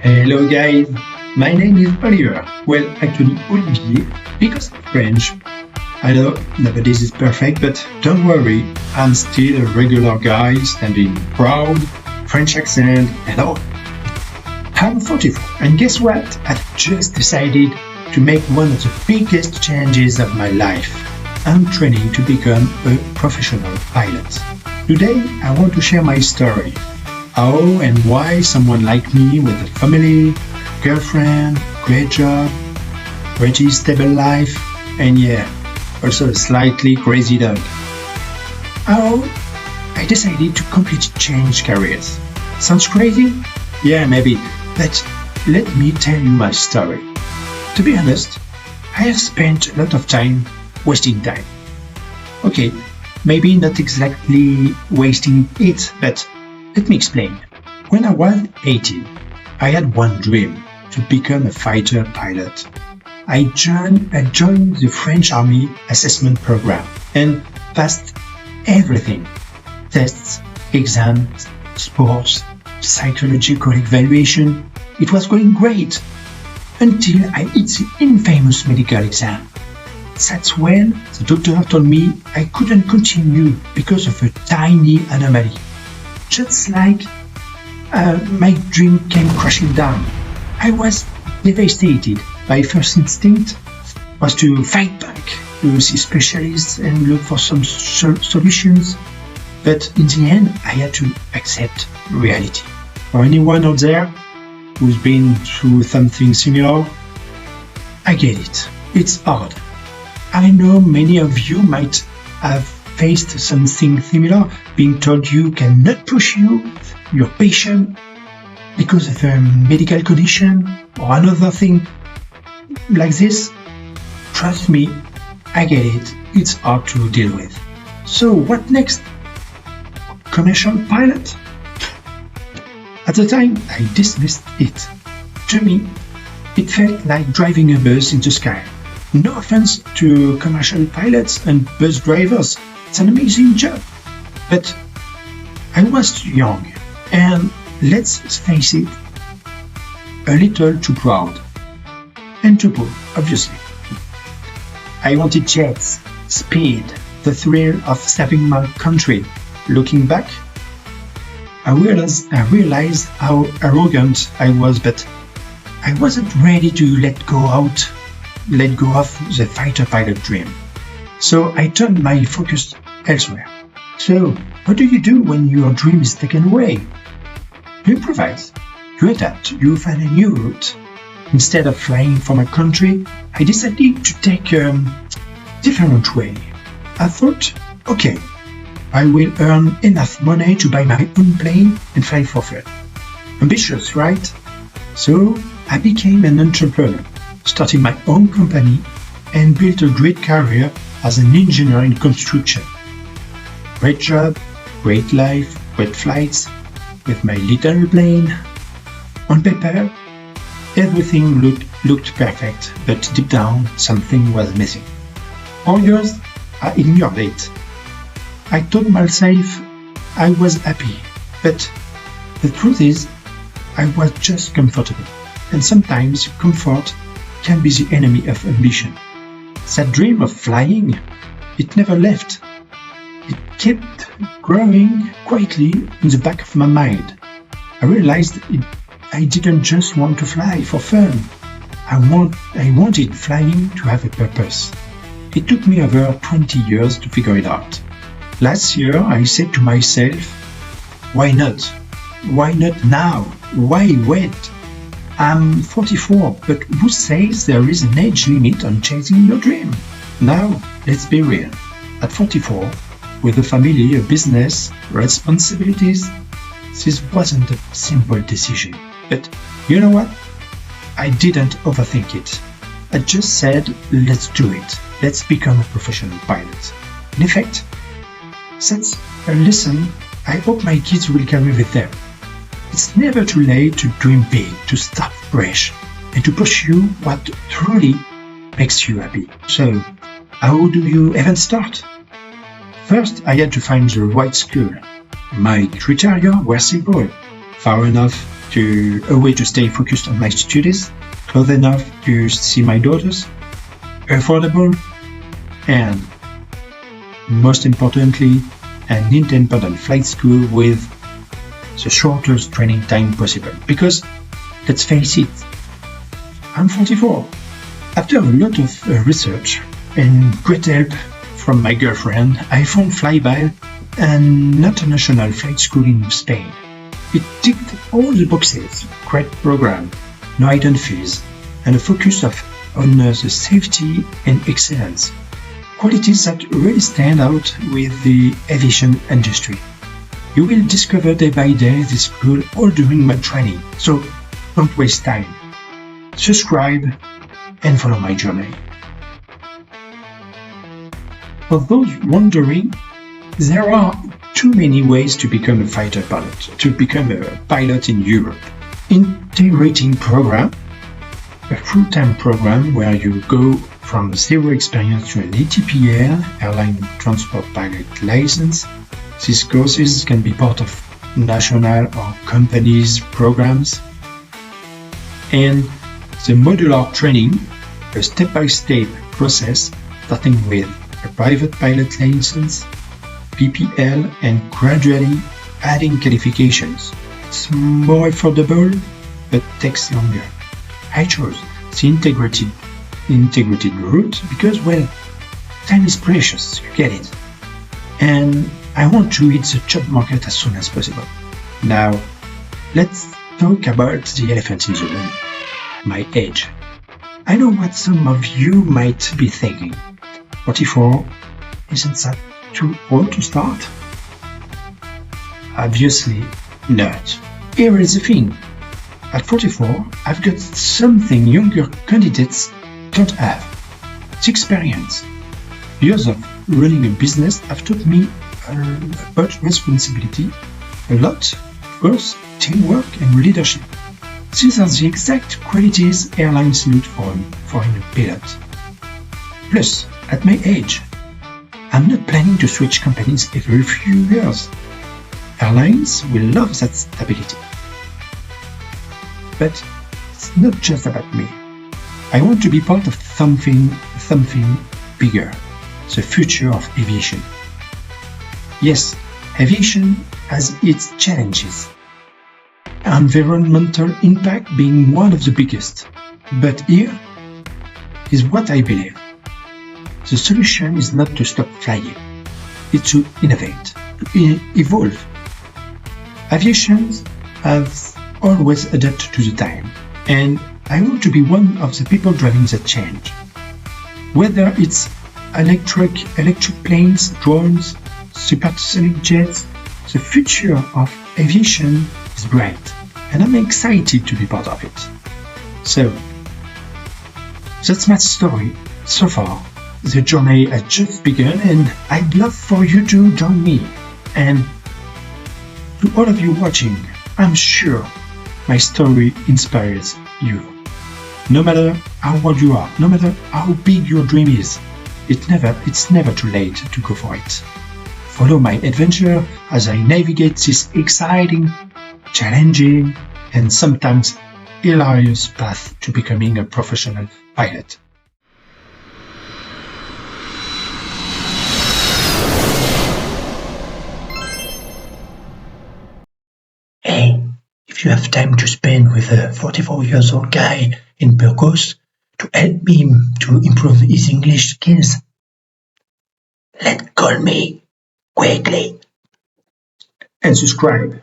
Hello guys, my name is Oliver. Well, actually Olivier, because I'm French. I know nowadays is perfect, but don't worry, I'm still a regular guy standing proud, French accent and all. I'm 44, and guess what? I've just decided to make one of the biggest changes of my life. I'm training to become a professional pilot. Today, I want to share my story. How and why someone like me with a family, girlfriend, great job, pretty stable life, and yeah, also a slightly crazy dog. How I decided to completely change careers. Sounds crazy? Yeah, maybe, but let me tell you my story. To be honest, I have spent a lot of time wasting time. Okay, maybe not exactly wasting it, but let me explain. When I was 18, I had one dream, to become a fighter pilot. I joined the French Army assessment program and passed everything. Tests, exams, sports, psychological evaluation. It was going great until I hit the infamous medical exam. That's when the doctor told me I couldn't continue because of a tiny anomaly. Just like my dream came crashing down. I was devastated. My first instinct was to fight back, to see specialists and look for some solutions. But in the end, I had to accept reality. For anyone out there who's been through something similar, I get it. It's hard. I know many of you might have faced something similar, being told you cannot pursue your passion because of a medical condition or another thing like this. Trust me, I get it. It's hard to deal with. So what next? Commercial pilot? At the time, I dismissed it. To me, it felt like driving a bus in the sky. No offense to commercial pilots and bus drivers, it's an amazing job. But I was too young and, let's face it, a little too proud. And too poor, obviously. I wanted jets, speed, the thrill of saving my country. Looking back, I realized how arrogant I was, but I wasn't ready to let go of the fighter pilot dream. So I turned my focus elsewhere. So what do you do when your dream is taken away? You improvise, you adapt, you find a new route. Instead of flying from a country, I decided to take a different way. I thought, okay, I will earn enough money to buy my own plane and fly for fun. Ambitious, right? So I became an entrepreneur, started my own company and built a great career as an engineer in construction. Great job, great life, great flights, with my little plane. On paper, everything looked perfect, but deep down, something was missing. For years, I ignored it. I told myself I was happy, but the truth is, I was just comfortable. And sometimes comfort can be the enemy of ambition. That dream of flying, it never left. It kept growing quietly in the back of my mind. I realized I didn't just want to fly for fun. I wanted flying to have a purpose. It took me over 20 years to figure it out. Last year, I said to myself, why not? Why not now? Why wait? I'm 44, but who says there is an age limit on chasing your dream? Now, let's be real. At 44, with a family, a business, responsibilities, this wasn't a simple decision. But you know what? I didn't overthink it. I just said, let's do it. Let's become a professional pilot. In effect, that's a lesson I hope my kids will carry with them. It's never too late to dream big, to start fresh, and to pursue what truly makes you happy. So, how do you even start? First, I had to find the right school. My criteria were simple: far enough a way to stay focused on my studies, close enough to see my daughters, affordable, and most importantly, an independent flight school with the shortest training time possible. Because, let's face it, I'm 44. After a lot of research and great help from my girlfriend, I found FlyBy, an international flight school in Spain. It ticked all the boxes: great program, no hidden fees, and a focus on the safety and excellence. Qualities that really stand out with the aviation industry. You will discover day by day this school all during my training, so don't waste time. Subscribe and follow my journey. For those wondering, there are too many ways to become a fighter pilot, to become a pilot in Europe. Integrating program, a full-time program where you go from zero experience to an a.k.a. airline transport pilot license. These courses can be part of national or companies' programs. And the modular training, a step-by-step process starting with a private pilot license, PPL, and gradually adding qualifications. It's more affordable, but takes longer. I chose the integrated route because, well, time is precious, you get it. And I want to hit the job market as soon as possible. Now, let's talk about the elephant in the room, my age. I know what some of you might be thinking. 44, isn't that too old to start? Obviously not. Here is the thing. At 44, I've got something younger candidates don't have. It's experience. Years of running a business have taught me about responsibility, a lot, of course, teamwork and leadership. These are the exact qualities airlines look for in a pilot. Plus, at my age, I'm not planning to switch companies every few years. Airlines will love that stability. But it's not just about me. I want to be part of something bigger, the future of aviation. Yes, aviation has its challenges, environmental impact being one of the biggest. But here is what I believe. The solution is not to stop flying, it's to innovate, to evolve. Aviation has always adapted to the time, and I want to be one of the people driving that change. Whether it's electric planes, drones, supersonic jets, the future of aviation is bright, and I'm excited to be part of it. So, that's my story so far. The journey has just begun, and I'd love for you to join me. And to all of you watching, I'm sure my story inspires you. No matter how old you are, no matter how big your dream is, it's never too late to go for it. Follow my adventure as I navigate this exciting, challenging, and sometimes hilarious path to becoming a professional pilot. Hey, if you have time to spend with a 44-year-old guy in Burgos to help me to improve his English skills, call me quickly. And subscribe.